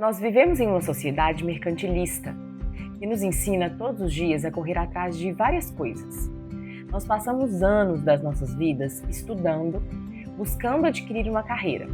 Nós vivemos em uma sociedade mercantilista que nos ensina todos os dias a correr atrás de várias coisas. Nós passamos anos das nossas vidas estudando, buscando adquirir uma carreira.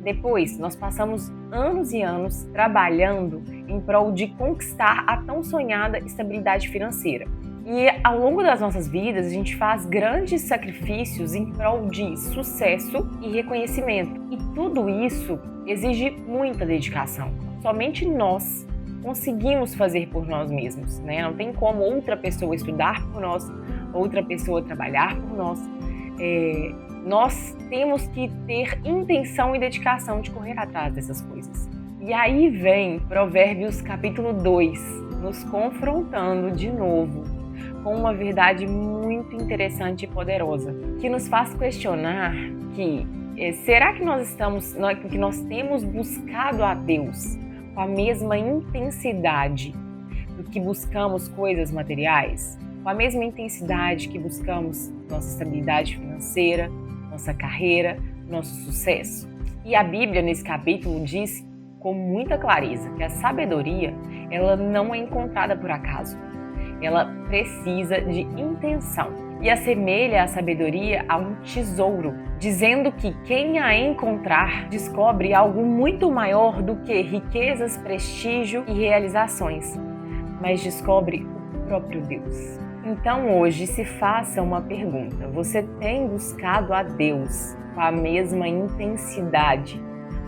Depois, nós passamos anos e anos trabalhando em prol de conquistar a tão sonhada estabilidade financeira. E ao longo das nossas vidas, a gente faz grandes sacrifícios em prol de sucesso e reconhecimento. E tudo isso exige muita dedicação. Somente nós conseguimos fazer por nós mesmos, né? Não tem como outra pessoa estudar por nós, outra pessoa trabalhar por nós. Nós temos que ter intenção e dedicação de correr atrás dessas coisas. E aí vem Provérbios capítulo 2, nos confrontando de novo com uma verdade muito interessante e poderosa, que nos faz questionar que será que nós temos buscado a Deus com a mesma intensidade do que buscamos coisas materiais? Com a mesma intensidade que buscamos nossa estabilidade financeira, nossa carreira, nosso sucesso? E a Bíblia, nesse capítulo, diz com muita clareza que a sabedoria, ela não é encontrada por acaso. Ela precisa de intenção e assemelha a sabedoria a um tesouro, dizendo que quem a encontrar descobre algo muito maior do que riquezas, prestígio e realizações, mas descobre o próprio Deus. Então hoje se faça uma pergunta: você tem buscado a Deus com a mesma intensidade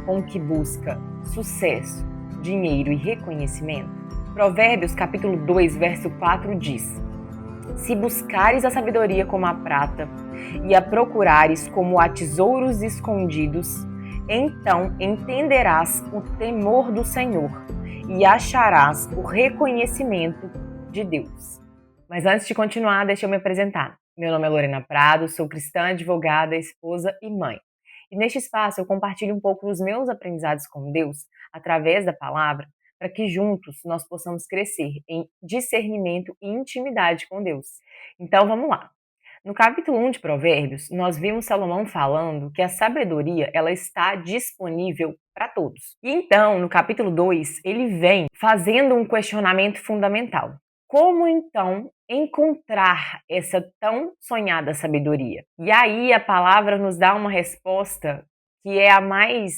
com que busca sucesso, dinheiro e reconhecimento? Provérbios capítulo 2, verso 4 diz: se buscares a sabedoria como a prata e a procurares como a tesouros escondidos, então entenderás o temor do Senhor e acharás o reconhecimento de Deus. Mas antes de continuar, deixa eu me apresentar. Meu nome é Lorena Prado, sou cristã, advogada, esposa e mãe. E neste espaço eu compartilho um pouco dos meus aprendizados com Deus através da palavra, para que juntos nós possamos crescer em discernimento e intimidade com Deus. Então vamos lá. No capítulo 1 de Provérbios, nós vimos Salomão falando que a sabedoria ela está disponível para todos. E então, no capítulo 2, ele vem fazendo um questionamento fundamental. Como então encontrar essa tão sonhada sabedoria? E aí a palavra nos dá uma resposta que é a mais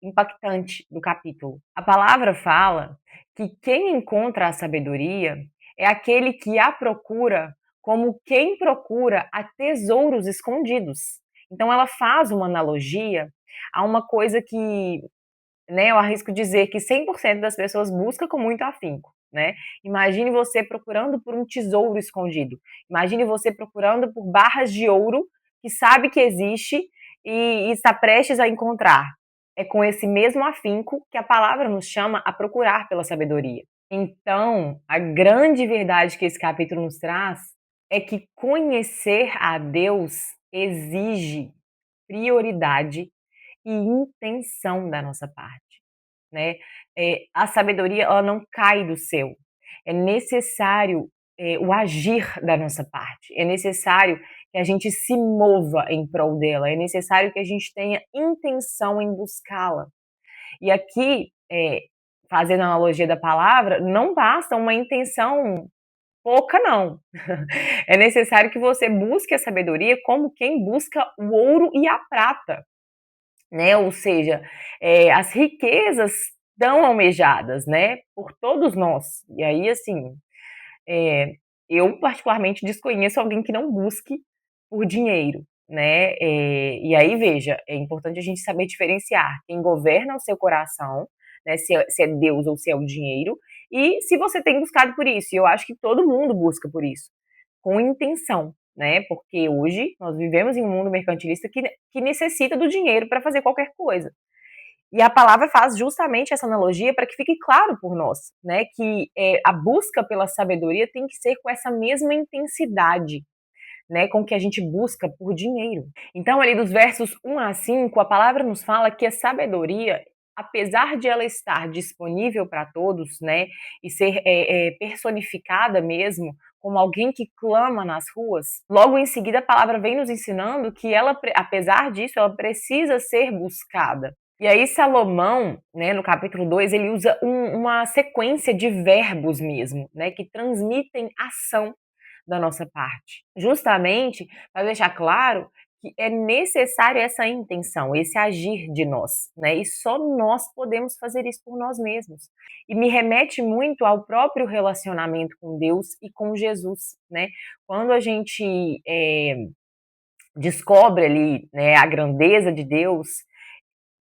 impactante do capítulo. A palavra fala que quem encontra a sabedoria é aquele que a procura como quem procura a tesouros escondidos. Então ela faz uma analogia a uma coisa que, eu arrisco dizer que 100% das pessoas busca com muito afinco, né? Imagine você procurando por um tesouro escondido. Imagine você procurando por barras de ouro que sabe que existe e está prestes a encontrar. É com esse mesmo afinco que a palavra nos chama a procurar pela sabedoria. Então, a grande verdade que esse capítulo nos traz é que conhecer a Deus exige prioridade e intenção da nossa parte, né? A sabedoria ela não cai do céu. É necessário o agir da nossa parte. É necessário que a gente se mova em prol dela. É necessário que a gente tenha intenção em buscá-la. E aqui, fazendo a analogia da palavra, não basta uma intenção pouca, não. É necessário que você busque a sabedoria como quem busca o ouro e a prata, né? Ou seja, as riquezas tão almejadas, né? Por todos nós. E aí, assim, eu particularmente desconheço alguém que não busque por dinheiro, né? E aí, veja, é importante a gente saber diferenciar quem governa o seu coração, né? Se é Deus ou se é o dinheiro, e se você tem buscado por isso. E eu acho que todo mundo busca por isso, com intenção, né? Porque hoje nós vivemos em um mundo mercantilista que necessita do dinheiro para fazer qualquer coisa. E a palavra faz justamente essa analogia para que fique claro por nós, né? Que a busca pela sabedoria tem que ser com essa mesma intensidade, né? Com que a gente busca por dinheiro. Então, ali dos versos 1 a 5, a palavra nos fala que a sabedoria, apesar de ela estar disponível para todos, né? E ser personificada mesmo como alguém que clama nas ruas, logo em seguida a palavra vem nos ensinando que ela, apesar disso, ela precisa ser buscada. E aí Salomão, né, no capítulo 2, ele usa uma sequência de verbos mesmo, né, que transmitem ação da nossa parte. Justamente para deixar claro que é necessária essa intenção, esse agir de nós, né? E só nós podemos fazer isso por nós mesmos. E me remete muito ao próprio relacionamento com Deus e com Jesus, né? Quando a gente descobre ali, né, a grandeza de Deus,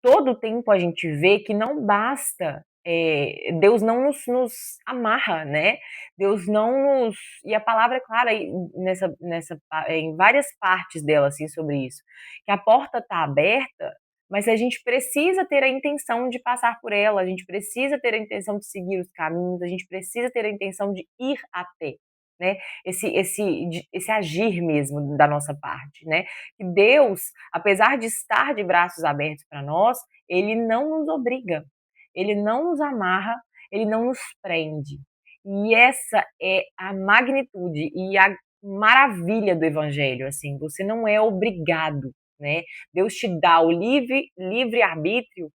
todo o tempo a gente vê que não basta, Deus não nos amarra, né, Deus não nos e a palavra é clara aí em várias partes dela, assim, sobre isso, que a porta está aberta, mas a gente precisa ter a intenção de passar por ela, a gente precisa ter a intenção de seguir os caminhos, a gente precisa ter a intenção de ir até, né, esse agir mesmo da nossa parte, né, que Deus, apesar de estar de braços abertos para nós, ele não nos obriga, ele não nos amarra, ele não nos prende. E essa é a magnitude e a maravilha do evangelho, assim, você não é obrigado, né? Deus te dá o livre arbítrio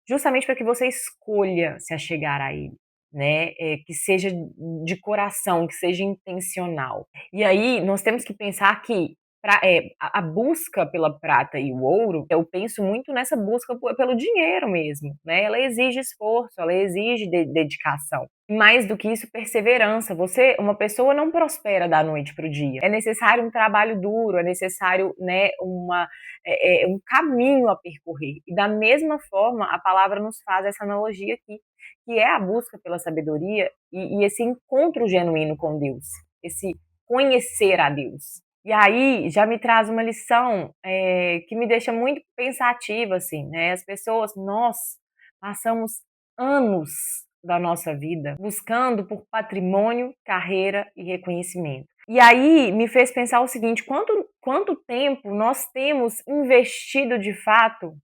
justamente para que você escolha se achegar a ele, né? Que seja de coração, que seja intencional. E aí nós temos que pensar que a busca pela prata e o ouro, eu penso muito nessa busca pelo dinheiro mesmo, né? Ela exige esforço, ela exige dedicação. Mais do que isso, perseverança. Uma pessoa não prospera da noite para o dia. É necessário um trabalho duro, é necessário, né, um caminho a percorrer. E da mesma forma, a palavra nos faz essa analogia aqui, que é a busca pela sabedoria e esse encontro genuíno com Deus, esse conhecer a Deus. E aí já me traz uma lição que me deixa muito pensativa, assim, né? Nós passamos anos da nossa vida buscando por patrimônio, carreira e reconhecimento. E aí me fez pensar o seguinte: quanto tempo nós temos investido de fato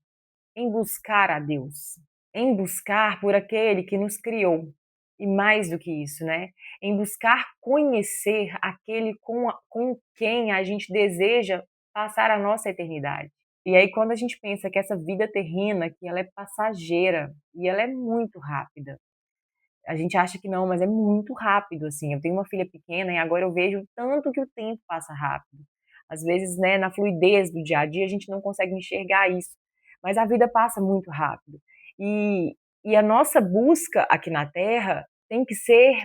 em buscar a Deus, em buscar por aquele que nos criou. E mais do que isso, né? Em buscar conhecer aquele com quem a gente deseja passar a nossa eternidade. E aí, quando a gente pensa que essa vida terrena, que ela é passageira e ela é muito rápida, a gente acha que não, mas é muito rápido, assim. Eu tenho uma filha pequena e agora eu vejo o tanto que o tempo passa rápido. Às vezes, né, na fluidez do dia a dia, a gente não consegue enxergar isso, mas a vida passa muito rápido. E, e a nossa busca aqui na Terra tem que ser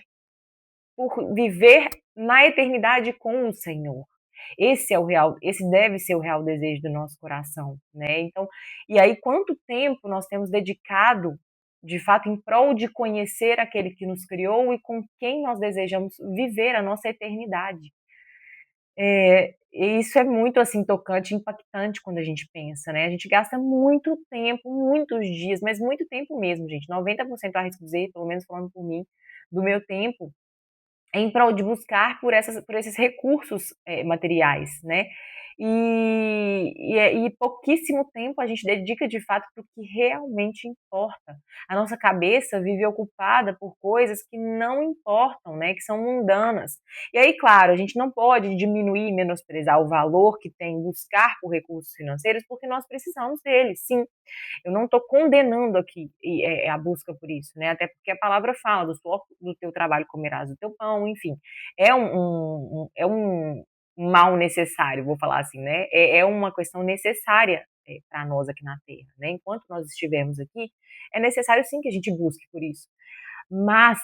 por viver na eternidade com o Senhor. Esse deve ser o real desejo do nosso coração, né? Então, e aí quanto tempo nós temos dedicado de fato em prol de conhecer aquele que nos criou e com quem nós desejamos viver a nossa eternidade. E isso é muito assim tocante, impactante quando a gente pensa, né? A gente gasta muito tempo, muitos dias, mas muito tempo mesmo, gente. 90% arrisco dizer, pelo menos falando por mim, do meu tempo em prol de buscar por esses recursos materiais, né? E pouquíssimo tempo a gente dedica de fato para o que realmente importa. A nossa cabeça vive ocupada por coisas que não importam, né? Que são mundanas. E aí, claro, a gente não pode diminuir, menosprezar o valor que tem buscar por recursos financeiros, porque nós precisamos deles, sim. Eu não estou condenando aqui a busca por isso, né? Até porque a palavra fala do teu trabalho comerás o teu pão, enfim. É um mal necessário, vou falar assim, né? É uma questão necessária para nós aqui na Terra, né? Enquanto nós estivermos aqui, é necessário sim que a gente busque por isso. Mas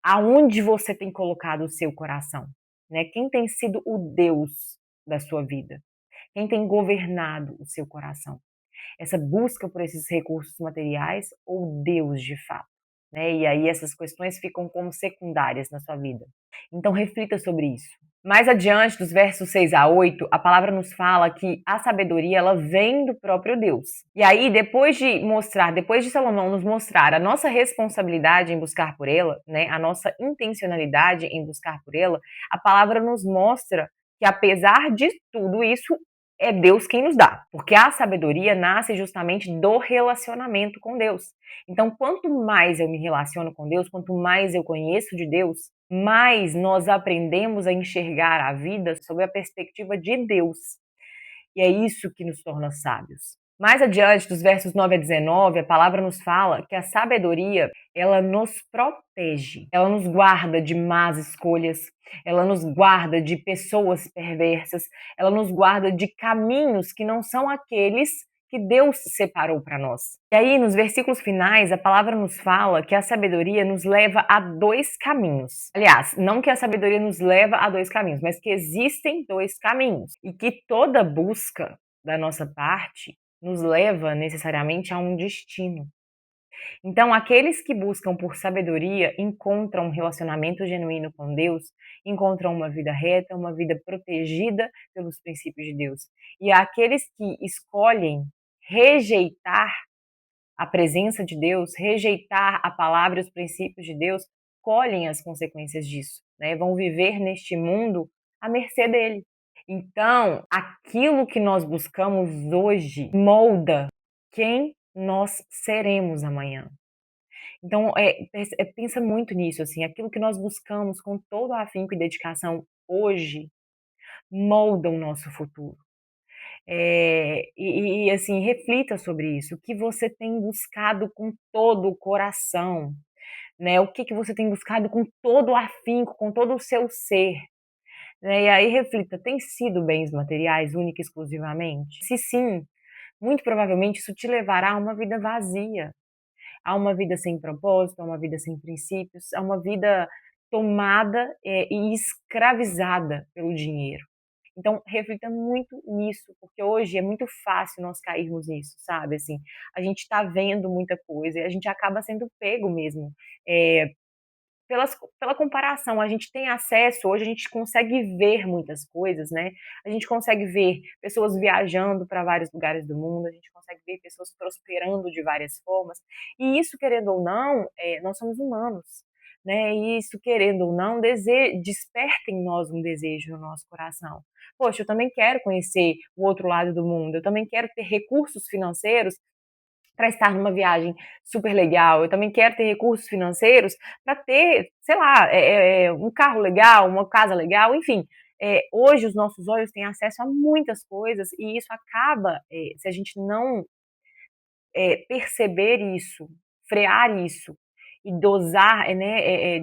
aonde você tem colocado o seu coração? Né? Quem tem sido o Deus da sua vida? Quem tem governado o seu coração? Essa busca por esses recursos materiais ou Deus de fato, né? E aí essas questões ficam como secundárias na sua vida. Então reflita sobre isso. Mais adiante, dos versos 6 a 8, a palavra nos fala que a sabedoria ela vem do próprio Deus. E aí, depois de Salomão nos mostrar a nossa responsabilidade em buscar por ela, né, a nossa intencionalidade em buscar por ela, a palavra nos mostra que apesar de tudo isso, é Deus quem nos dá, porque a sabedoria nasce justamente do relacionamento com Deus. Então, quanto mais eu me relaciono com Deus, quanto mais eu conheço de Deus, mais nós aprendemos a enxergar a vida sob a perspectiva de Deus. E é isso que nos torna sábios. Mais adiante, dos versos 9 a 19, a palavra nos fala que a sabedoria, ela nos protege, ela nos guarda de más escolhas, ela nos guarda de pessoas perversas, ela nos guarda de caminhos que não são aqueles que Deus separou para nós. E aí, nos versículos finais, a palavra nos fala que a sabedoria nos leva a dois caminhos. Aliás, não que a sabedoria nos leva a dois caminhos, mas que existem dois caminhos e que toda busca da nossa parte nos leva necessariamente a um destino. Então, aqueles que buscam por sabedoria encontram um relacionamento genuíno com Deus, encontram uma vida reta, uma vida protegida pelos princípios de Deus. E aqueles que escolhem rejeitar a presença de Deus, rejeitar a palavra e os princípios de Deus, colhem as consequências disso, né? Vão viver neste mundo à mercê dele. Então, aquilo que nós buscamos hoje molda quem nós seremos amanhã. Então, pensa muito nisso, assim, aquilo que nós buscamos com todo o afinco e dedicação hoje molda o nosso futuro. Assim, reflita sobre isso. O que você tem buscado com todo o coração, né? O que você tem buscado com todo o afinco, com todo o seu ser, né? E aí reflita, tem sido bens materiais única e exclusivamente? Se sim, muito provavelmente isso te levará a uma vida vazia, a uma vida sem propósito, a uma vida sem princípios, a uma vida tomada, e escravizada pelo dinheiro. Então, reflita muito nisso, porque hoje é muito fácil nós cairmos nisso, sabe? Assim, a gente está vendo muita coisa e a gente acaba sendo pego mesmo. É, pela comparação, a gente tem acesso, hoje a gente consegue ver muitas coisas, né? A gente consegue ver pessoas viajando para vários lugares do mundo, a gente consegue ver pessoas prosperando de várias formas, e isso, querendo ou não, nós somos humanos, né? E isso, querendo ou não, desperta em nós um desejo no nosso coração. Poxa, eu também quero conhecer o outro lado do mundo, eu também quero ter recursos financeiros para estar numa viagem super legal. Eu também quero ter recursos financeiros para ter, sei lá, um carro legal, uma casa legal, enfim. Hoje os nossos olhos têm acesso a muitas coisas e isso acaba, se a gente não perceber isso, frear isso e dosar,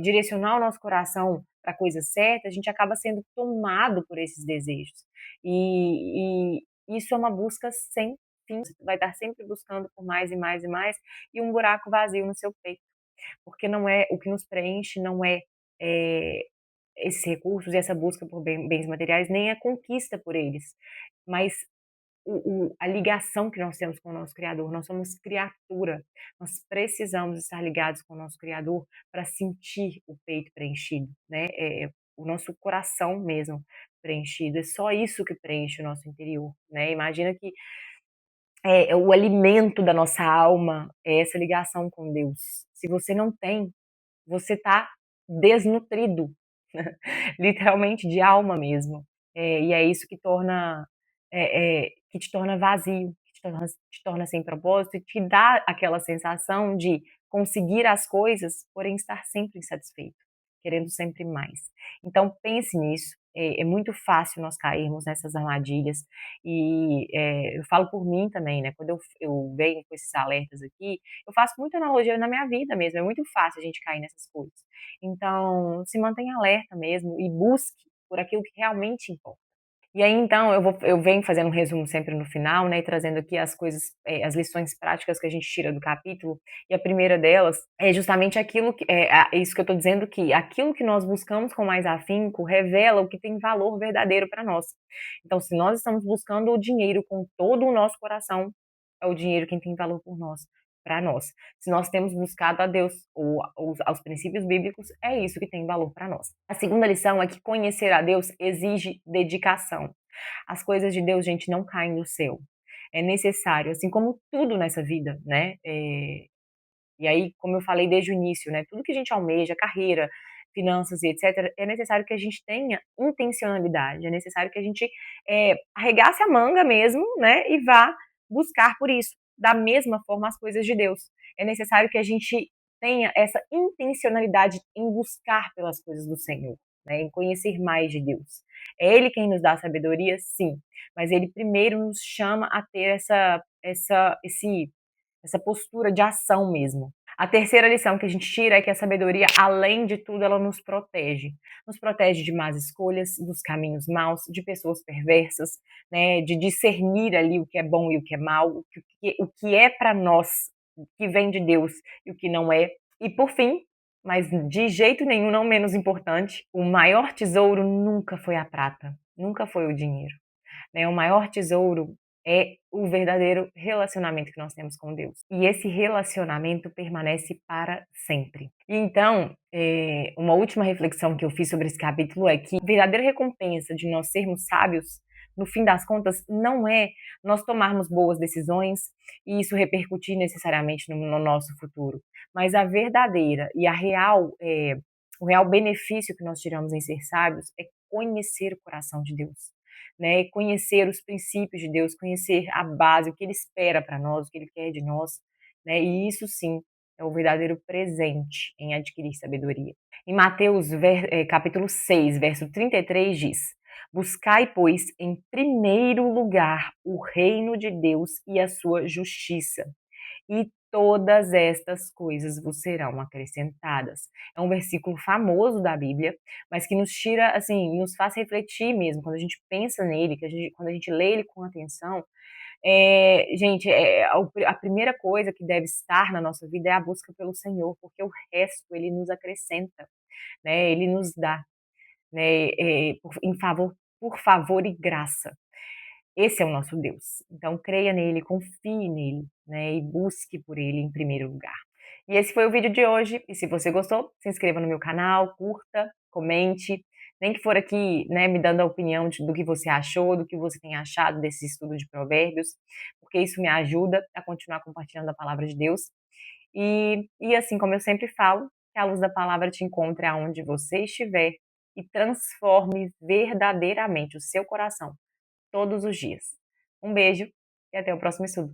direcionar o nosso coração para a coisa certa, a gente acaba sendo tomado por esses desejos. E isso é uma busca sem fim, você vai estar sempre buscando por mais e mais e mais, e um buraco vazio no seu peito, porque não é o que nos preenche, não é esses recursos e essa busca por bens materiais, nem a conquista por eles, mas a ligação que nós temos com o nosso Criador. Nós somos criatura, nós precisamos estar ligados com o nosso Criador para sentir o peito preenchido, né? O nosso coração mesmo preenchido. É só isso que preenche o nosso interior, né? Imagina que o alimento da nossa alma é essa ligação com Deus. Se você não tem, você está desnutrido, literalmente de alma mesmo. E é isso que que te torna vazio, que te torna sem propósito e te dá aquela sensação de conseguir as coisas, porém estar sempre insatisfeito, querendo sempre mais. Então pense nisso. É muito fácil nós cairmos nessas armadilhas e eu falo por mim também, né? Quando eu venho com esses alertas aqui, eu faço muita analogia na minha vida mesmo. É muito fácil a gente cair nessas coisas. Então, se mantenha alerta mesmo e busque por aquilo que realmente importa. E aí, então, eu venho fazendo um resumo sempre no final, né, e trazendo aqui as coisas, as lições práticas que a gente tira do capítulo, e a primeira delas é justamente aquilo isso que eu estou dizendo, que aquilo que nós buscamos com mais afinco revela o que tem valor verdadeiro para nós. Então, se nós estamos buscando o dinheiro com todo o nosso coração, é o dinheiro quem tem valor por nós, para nós. Se nós temos buscado a Deus ou aos princípios bíblicos, é isso que tem valor para nós. A segunda lição é que conhecer a Deus exige dedicação. As coisas de Deus, gente, não caem do céu. É necessário, assim como tudo nessa vida, né? E aí, como eu falei desde o início, né? Tudo que a gente almeja, carreira, finanças e etc., é necessário que a gente tenha intencionalidade, é necessário que a gente arregace a manga mesmo, né? E vá buscar por isso. Da mesma forma, as coisas de Deus. É necessário que a gente tenha essa intencionalidade em buscar pelas coisas do Senhor, né? Em conhecer mais de Deus. É Ele quem nos dá a sabedoria, sim, mas Ele primeiro nos chama a ter essa postura de ação mesmo. A terceira lição que a gente tira é que a sabedoria, além de tudo, ela nos protege. Nos protege de más escolhas, dos caminhos maus, de pessoas perversas, né, de discernir ali o que é bom e o que é mal, o que é para nós, o que vem de Deus e o que não é. E por fim, mas de jeito nenhum não menos importante, o maior tesouro nunca foi a prata, nunca foi o dinheiro, né? O maior tesouro é o verdadeiro relacionamento que nós temos com Deus. E esse relacionamento permanece para sempre. E então, uma última reflexão que eu fiz sobre esse capítulo é que a verdadeira recompensa de nós sermos sábios, no fim das contas, não é nós tomarmos boas decisões e isso repercutir necessariamente no nosso futuro, mas a verdadeira e o real benefício que nós tiramos em ser sábios é conhecer o coração de Deus, né? Conhecer os princípios de Deus, conhecer a base, o que Ele espera para nós, o que Ele quer de nós, né? E isso sim é o verdadeiro presente em adquirir sabedoria. Em Mateus, capítulo 6, verso 33 diz: Buscai, pois, em primeiro lugar o reino de Deus e a sua justiça, e todas estas coisas vos serão acrescentadas. É um versículo famoso da Bíblia, mas que nos tira, assim, nos faz refletir mesmo, quando a gente pensa nele, quando a gente lê ele com atenção, gente, a primeira coisa que deve estar na nossa vida é a busca pelo Senhor, porque o resto ele nos acrescenta, né? Ele nos dá, né? Por favor e graça. Esse é o nosso Deus. Então creia nele, confie nele, né, e busque por ele em primeiro lugar. E esse foi o vídeo de hoje. E se você gostou, se inscreva no meu canal, curta, comente, nem que for aqui, né, me dando a opinião do que você achou, do que você tem achado desse estudo de Provérbios, porque isso me ajuda a continuar compartilhando a palavra de Deus. E assim como eu sempre falo, que a luz da palavra te encontre aonde você estiver e transforme verdadeiramente o seu coração todos os dias. Um beijo e até o próximo estudo.